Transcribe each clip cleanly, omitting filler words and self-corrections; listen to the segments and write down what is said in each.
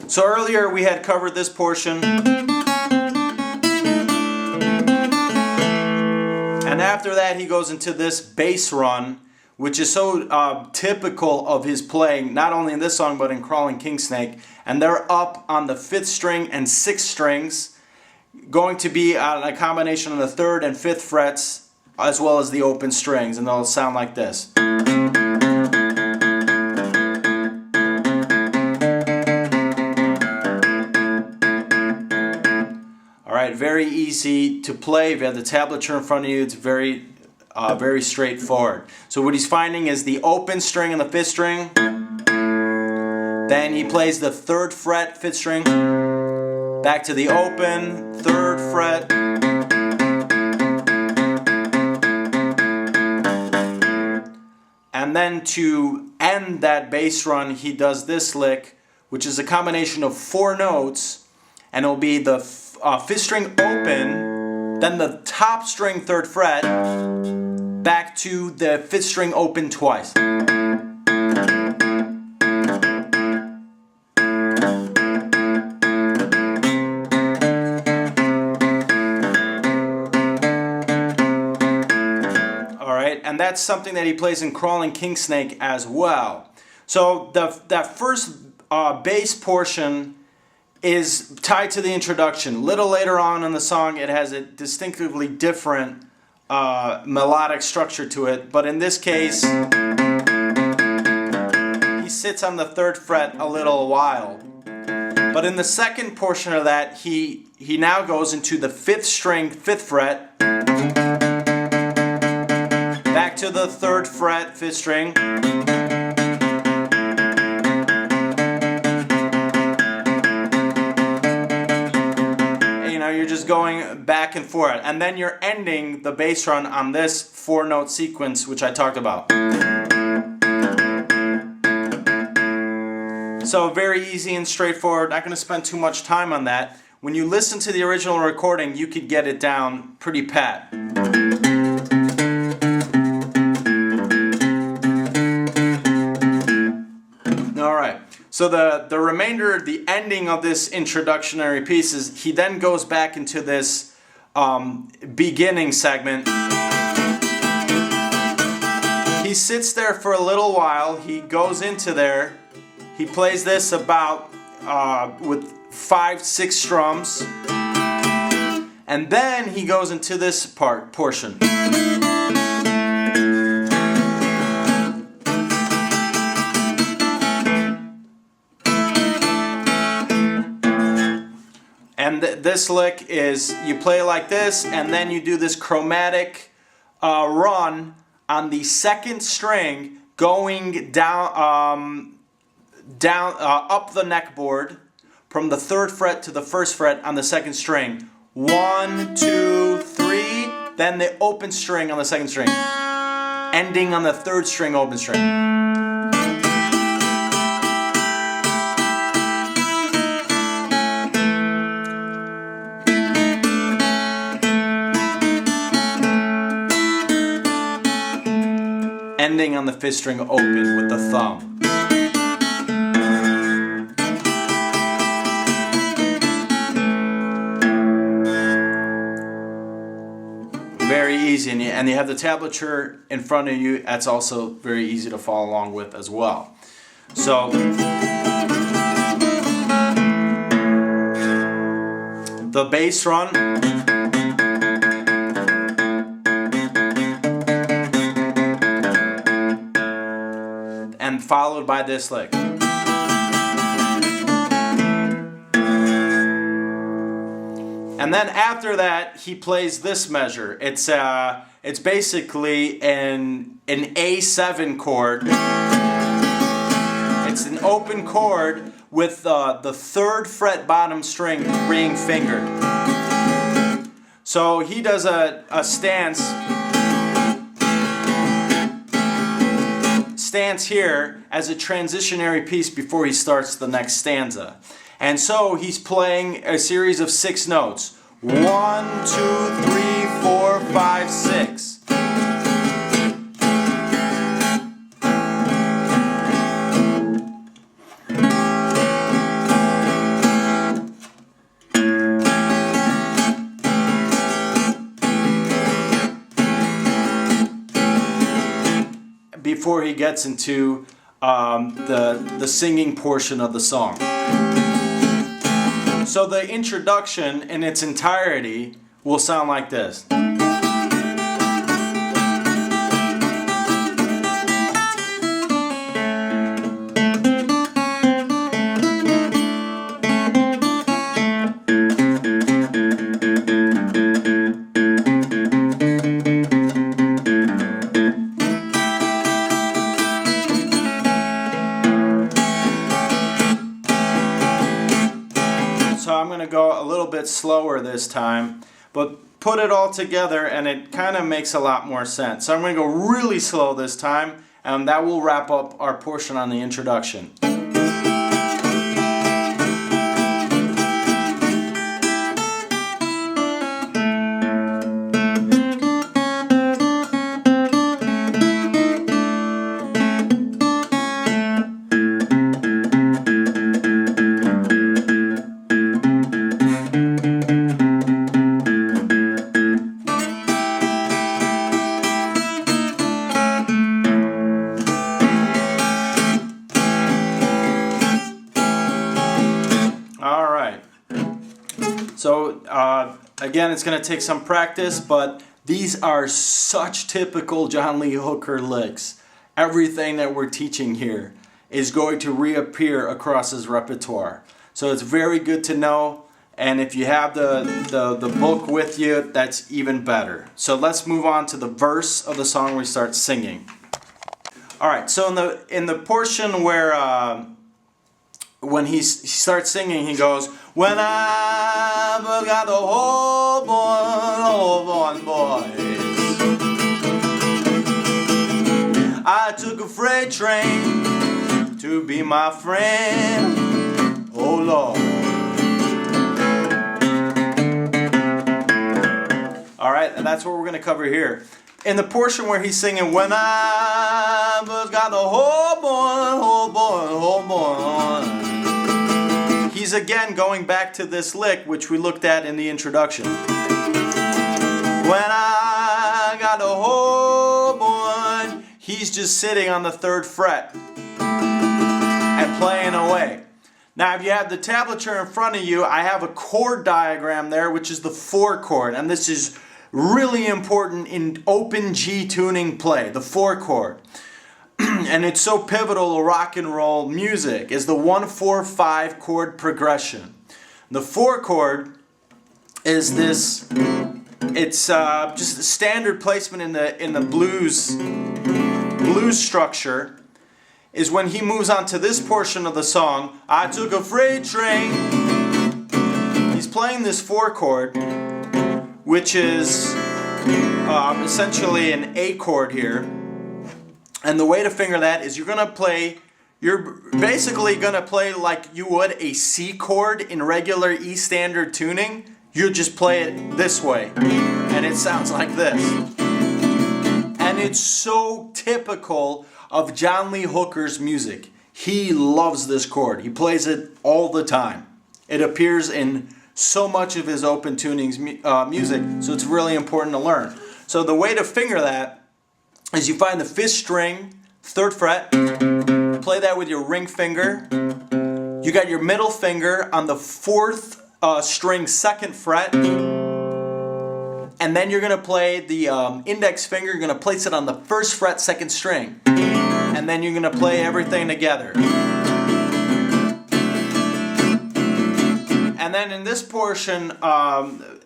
So earlier we had covered this portion, and after that he goes into this bass run, which is so typical of his playing, not only in this song but in Crawling King Snake. And they're up on the 5th string and 6th strings, going to be on a combination of the 3rd and 5th frets, as well as the open strings, and they'll sound like this. Alright, very easy to play. If you have the tablature in front of you, it's very straightforward. So what he's finding is the open string on the 5th string, then he plays the 3rd fret, 5th string, back to the open, 3rd fret, and then to end that bass run he does this lick, which is a combination of 4 notes, and it'll be the 5th string open, then the top string 3rd fret, back to the 5th string open twice. Alright, and that's something that he plays in Crawling King Snake as well. So that first bass portion is tied to the introduction. A little later on in the song it has a distinctively different melodic structure to it, but in this case he sits on the 3rd fret a little while. But in the second portion of that he now goes into the 5th string, 5th fret, back to the 3rd fret, 5th string, you're just going back and forth, and then you're ending the bass run on this 4-note sequence which I talked about. So very easy and straightforward. Not going to spend too much time on that. When you listen to the original recording you could get it down pretty pat. Alright, so the remainder, the ending of this introductory piece is he then goes back into this beginning segment. He sits there for a little while, he goes into there, he plays this about with 5-6 strums, and then he goes into this portion. And this lick is, you play like this, and then you do this chromatic run on the 2nd string, going down, up the neckboard from the 3rd fret to the 1st fret on the 2nd string. 1, 2, 3, then the open string on the 2nd string, ending on the 3rd string open string. Ending on the 5th string open with the thumb. Very easy, and you have the tablature in front of you. That's also very easy to follow along with as well. So the bass run, and followed by this lick. And then after that, he plays this measure. It's basically an A7 chord. It's an open chord with the 3rd fret bottom string being fingered. So he does a stance here as a transitionary piece before he starts the next stanza. And so he's playing a series of 6 notes. 1, 2, 3, 4, 5, 6. before he gets into the singing portion of the song. So the introduction in its entirety will sound like this. So I'm going to go a little bit slower this time, but put it all together and it kind of makes a lot more sense. So I'm going to go really slow this time, and that will wrap up our portion on the introduction. So again, it's going to take some practice, but these are such typical John Lee Hooker licks. Everything that we're teaching here is going to reappear across his repertoire. So it's very good to know, and if you have the book with you, that's even better. So let's move on to the verse of the song we start singing. Alright, so in the portion where when he starts singing, he goes, "When I got the Hobo on boys, I took a freight train to be my friend, oh Lord." Alright, and that's what we're going to cover here. In the portion where he's singing, "When I got the Hobo on," he's again going back to this lick which we looked at in the introduction. When I got a Hobo, he's just sitting on the 3rd fret and playing away. Now if you have the tablature in front of you, I have a chord diagram there, which is the 4 chord, and this is really important in open G tuning play, the 4 chord. And it's so pivotal to rock and roll music, is the 1-4-5 chord progression. The 4 chord is this, it's just a standard placement in the blues structure, is when he moves on to this portion of the song, "I took a freight train." He's playing this 4 chord, which is essentially an A chord here. And the way to finger that is you're basically going to play like you would a C chord in regular E standard tuning. You just play it this way, and it sounds like this. And it's so typical of John Lee Hooker's music. He loves this chord. He plays it all the time. It appears in so much of his open tunings music, so it's really important to learn. So the way to finger that is you find the 5th string, 3rd fret, play that with your ring finger. You got your middle finger on the 4th string, 2nd fret, and then you're going to play the index finger, you're going to place it on the 1st fret, 2nd string, and then you're going to play everything together. And then in this portion,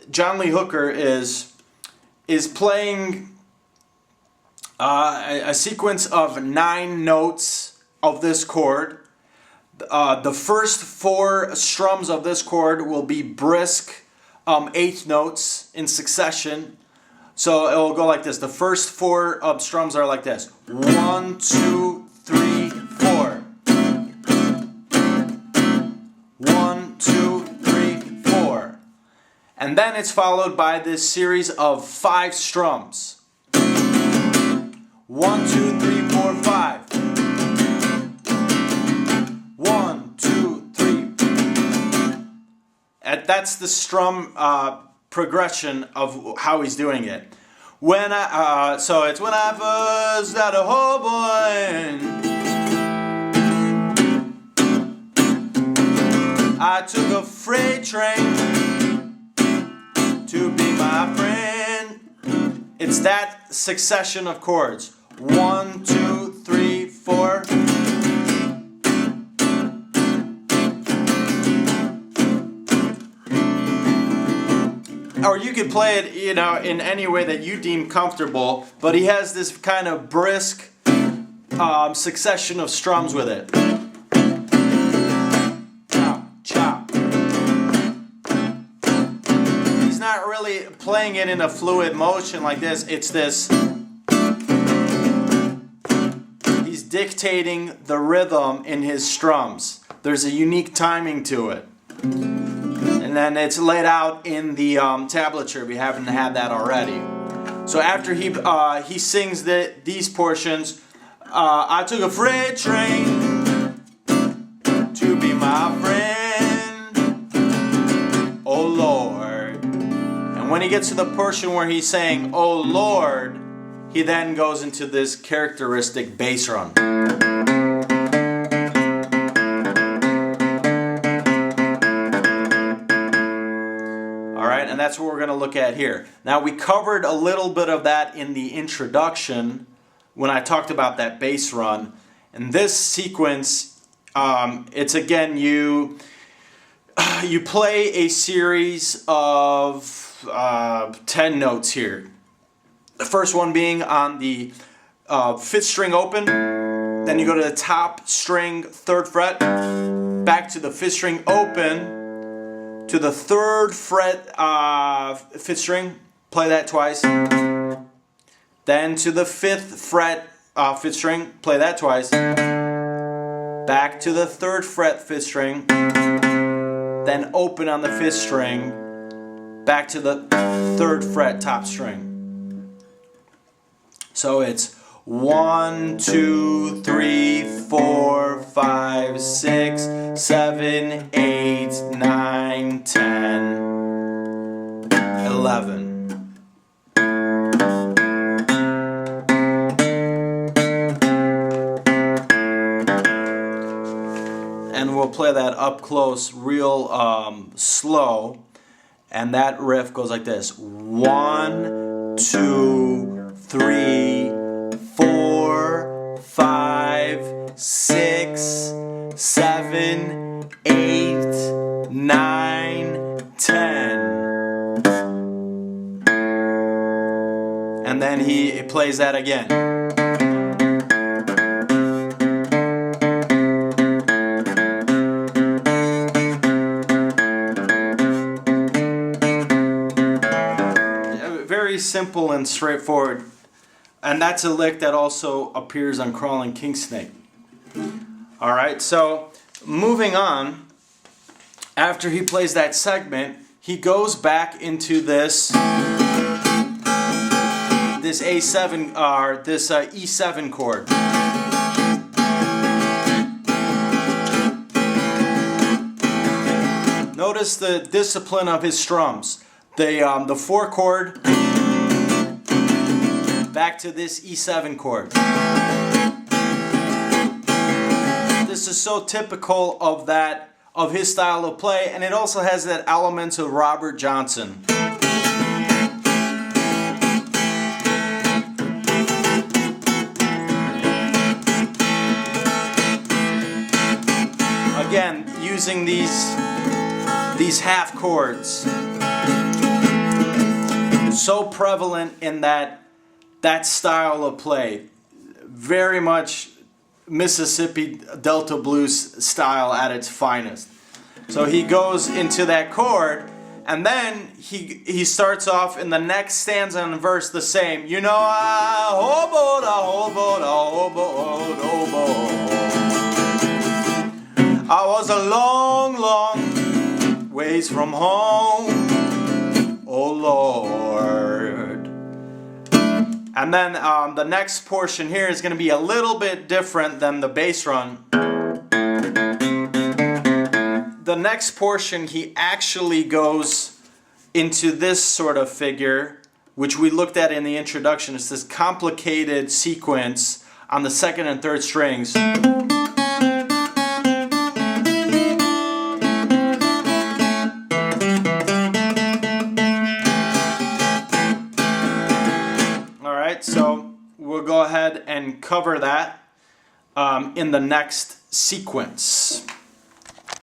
John Lee Hooker is playing a sequence of 9 notes of this chord. The first 4 strums of this chord will be brisk 8th notes in succession. So it will go like this. The first 4 strums are like this. 1, 2, 3, 4. 1, 2, 3, 4. And then it's followed by this series of 5 strums. 1, 2, 3, 4, 5. 1, 2, 3. That's the strum progression of how he's doing it. So it's when I first had a hobo. I took a freight train to be my friend. It's that succession of chords. 1, 2, 3, 4. Or you could play it, you know, in any way that you deem comfortable, but he has this kind of brisk succession of strums with it. Chop, chop. He's not really playing it in a fluid motion like this. It's this. He's dictating the rhythm in his strums. There's a unique timing to it. And then it's laid out in the tablature if you haven't had that already. So after he sings these portions, I took a freight train to be my friend, oh Lord. And when he gets to the portion where he's saying, oh Lord, he then goes into this characteristic bass run. And that's what we're going to look at here. Now, we covered a little bit of that in the introduction when I talked about that bass run. And this sequence, it's again, you play a series of 10 notes here. The first one being on the 5th string open. Then you go to the top string, 3rd fret, back to the 5th string open, to the 3rd fret, 5th string, play that twice. Then to the 5th fret, 5th string, play that twice. Back to the 3rd fret, 5th string. Then open on the 5th string. Back to the 3rd fret, top string. So it's 1, 2, 3, 4, 5, 6, 7, 8, 9, 10, 11. And we'll play that up close real slow. And that riff goes like this. 1, 2, 3, 4, 5, 6, 7, 8, 9, 10. And then he plays that again. Very simple and straightforward. And that's a lick that also appears on Crawling King Snake. Alright, so moving on, after he plays that segment, he goes back into this A7 or this E7 chord. Notice the discipline of his strums. The 4 chord, back to this E7 chord. This is so typical of his style of play, and it also has that element of Robert Johnson. Again, using these half chords. So prevalent in that style of play. Very much Mississippi Delta blues style at its finest. So he goes into that chord, and then he starts off in the next stanza and verse the same. You know, I hobo, da hobo, da hobo, hobo. I was a long, long ways from home, oh Lord. And then the next portion here is going to be a little bit different than the bass run. The next portion, he actually goes into this sort of figure which we looked at in the introduction. It's this complicated sequence on the second and third strings. Alright, so we'll go ahead and cover that in the next sequence.